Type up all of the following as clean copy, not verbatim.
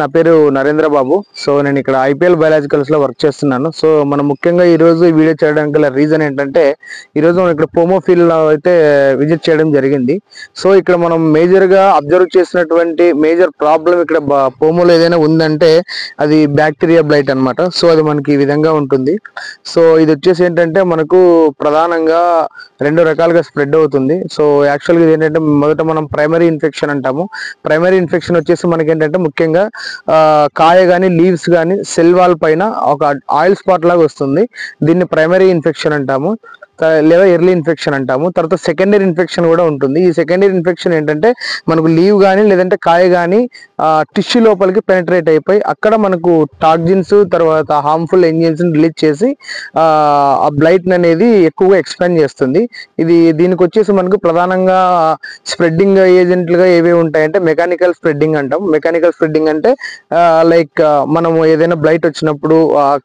నా పేరు నరేంద్ర బాబు. సో నేను ఇక్కడ ఐపీఎల్ బయాలజికల్స్ లో వర్క్ చేస్తున్నాను. సో మనం ముఖ్యంగా ఈ రోజు వీడియో చేయడానికి గల రీజన్ ఏంటంటే, ఈ రోజు మనం ఇక్కడ పోమో ఫీల్డ్ లో అయితే విజిట్ చేయడం జరిగింది. సో ఇక్కడ మనం మేజర్ గా అబ్జర్వ్ చేసినటువంటి మేజర్ ప్రాబ్లం ఇక్కడ పోమోలో ఏదైనా ఉందంటే అది బ్యాక్టీరియా బ్లైట్ అన్నమాట. సో అది మనకి ఈ విధంగా ఉంటుంది. సో ఇది వచ్చేసి ఏంటంటే మనకు ప్రధానంగా రెండు రకాలుగా స్ప్రెడ్ అవుతుంది. సో యాక్చువల్గా ఇది ఏంటంటే మొదట మనం ప్రైమరీ ఇన్ఫెక్షన్ అంటాము. ప్రైమరీ ఇన్ఫెక్షన్ వచ్చేసి మనకి ఏంటంటే ముఖ్యంగా కాయ కానీ లీవ్స్ కానీ సెల్ వాల్ పైన ఒక ఆయిల్ స్పాట్ లాగా వస్తుంది. దీన్ని ప్రైమరీ ఇన్ఫెక్షన్ అంటాము లేదా ఎర్లీ ఇన్ఫెక్షన్ అంటాము. తర్వాత సెకండరీ ఇన్ఫెక్షన్ కూడా ఉంటుంది. ఈ సెకండరీ ఇన్ఫెక్షన్ ఏంటంటే మనకు లీవ్ కానీ లేదంటే కాయ కానీ టిష్యూ లోపలికి పెనిట్రేట్ అయిపోయి అక్కడ మనకు టాక్సిన్స్ తర్వాత హార్మ్ఫుల్ ఎంజైమ్స్ రిలీజ్ చేసి ఆ బ్లైట్ అనేది ఎక్కువగా ఎక్స్పాండ్ చేస్తుంది. దీనికి వచ్చేసి మనకు ప్రధానంగా స్ప్రెడ్డింగ్ ఏజెంట్లుగా ఏవేవి ఉంటాయంటే మెకానికల్ స్ప్రెడ్డింగ్ అంటాం. మెకానికల్ స్ప్రెడ్డింగ్ అంటే లైక్ మనము ఏదైనా బ్లైట్ వచ్చినప్పుడు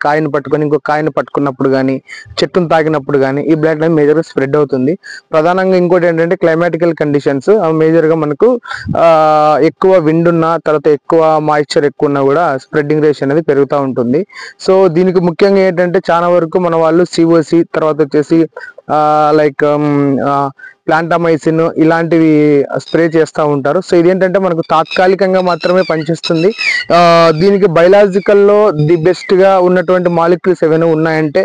కాయను పట్టుకొని ఇంకో కాయను పట్టుకున్నప్పుడు కానీ చెట్టును తాకినప్పుడు కానీ ఈ బ్లైట్ అనేది మేజర్గా స్ప్రెడ్ అవుతుంది. ప్రధానంగా ఇంకోటి ఏంటంటే క్లైమాటికల్ కండిషన్స్ మేజర్గా మనకు ఎక్కువ విండ్ ఉన్న తర్వాత ఎక్కువ మాయిశ్చర్ ఎక్కువ ఉన్నా కూడా స్ప్రెడ్డింగ్ రేషియో అనేది పెరుగుతూ ఉంటుంది. సో దీనికి ముఖ్యంగా ఏంటంటే చాలా వరకు మన వాళ్ళు సిఓసి తర్వాత వచ్చేసి లైక్ ప్లాంటామైసిన్ ఇలాంటివి స్ప్రే చేస్తూ ఉంటారు. సో ఇదేంటంటే మనకు తాత్కాలికంగా మాత్రమే పనిచేస్తుంది. దీనికి బయలాజికల్లో ది బెస్ట్గా ఉన్నటువంటి మాలిక్యూల్స్ ఏమైనా ఉన్నాయంటే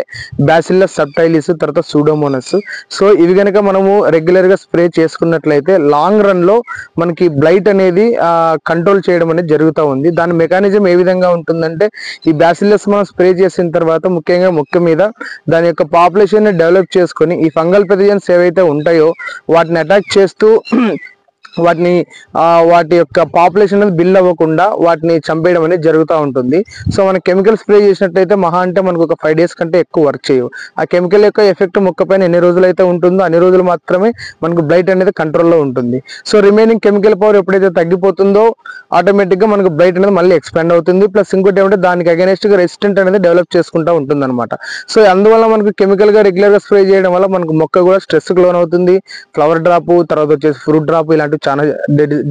బ్యాసిల్లస్ సబ్టైలిస్ తర్వాత సూడోమోనస్. సో ఇవి కనుక మనము రెగ్యులర్గా స్ప్రే చేసుకున్నట్లయితే లాంగ్ రన్లో మనకి బ్లైట్ అనేది కంట్రోల్ చేయడం అనేది జరుగుతూ ఉంది. దాని మెకానిజం ఏ విధంగా ఉంటుందంటే ఈ బ్యాసిల్లస్ మనం స్ప్రే చేసిన తర్వాత ముఖ్యంగా మొక్క మీద దాని యొక్క పాపులేషన్ డెవలప్ చేసుకొని ఈ ఫంగల్ పెథోజన్స్ ఏవైతే ఉంటాయో వాటిని అటాక్ చేస్తూ వాటి యొక్క పాపులేషన్ అనేది బిల్డ్ అవ్వకుండా వాటిని చంపేయడం అనేది జరుగుతూ ఉంటుంది. సో మనం కెమికల్ స్ప్రే చేసినట్టయితే మహా అంటే మనకు ఒక 5 days కంటే ఎక్కువ వర్క్ చేయవు. ఆ కెమికల్ యొక్క ఎఫెక్ట్ మొక్క పైన ఎన్ని రోజులు అయితే ఉంటుందో అన్ని రోజులు మాత్రమే మనకు బ్లైట్ అనేది కంట్రోల్లో ఉంటుంది. సో రిమైనింగ్ కెమికల్ పవర్ ఎప్పుడైతే తగ్గిపోతుందో ఆటోమేటిక్గా మనకు బ్లైట్ అనేది మళ్ళీ ఎక్స్పాండ్ అవుతుంది. ప్లస్ ఇంకోటి ఏమంటే దానికి అగైనెస్ట్గా రెసిస్టెంట్ అనేది డెవలప్ చేసుకుంటూ ఉంటుంది అనమాట. సో అందువల్ల మనకు కెమికల్గా రెగ్యులర్గా స్ప్రే చేయడం వల్ల మనకు మొక్క కూడా స్ట్రెస్కి లోన్ అవుతుంది. ఫ్లవర్ డ్రాప్ తర్వాత వచ్చేసి ఫ్రూట్ డ్రాప్ ఇలాంటివి చాలా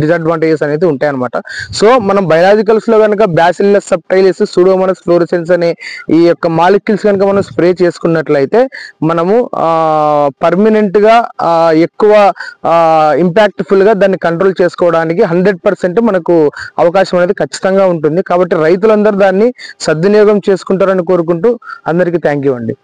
డిసడ్వాంటేజెస్ అనేది ఉంటాయి అనమాట. సో మనం బయాలజికల్స్ లో కనుక బ్యాసిల్లస్ సబ్టైలిస్ సూడోమోనాస్ ఫ్లోరోసెన్స్ అనే ఈ యొక్క మాలిక్యూల్స్ కనుక మనం స్ప్రే చేసుకున్నట్లయితే మనము పర్మనెంట్ గా ఎక్కువ ఇంపాక్ట్ఫుల్ గా దాన్ని కంట్రోల్ చేసుకోవడానికి 100% మనకు అవకాశం అనేది ఖచ్చితంగా ఉంటుంది. కాబట్టి రైతులందరూ దాన్ని సద్వినియోగం చేసుకుంటారని కోరుకుంటూ అందరికీ థ్యాంక్ యూ అండి.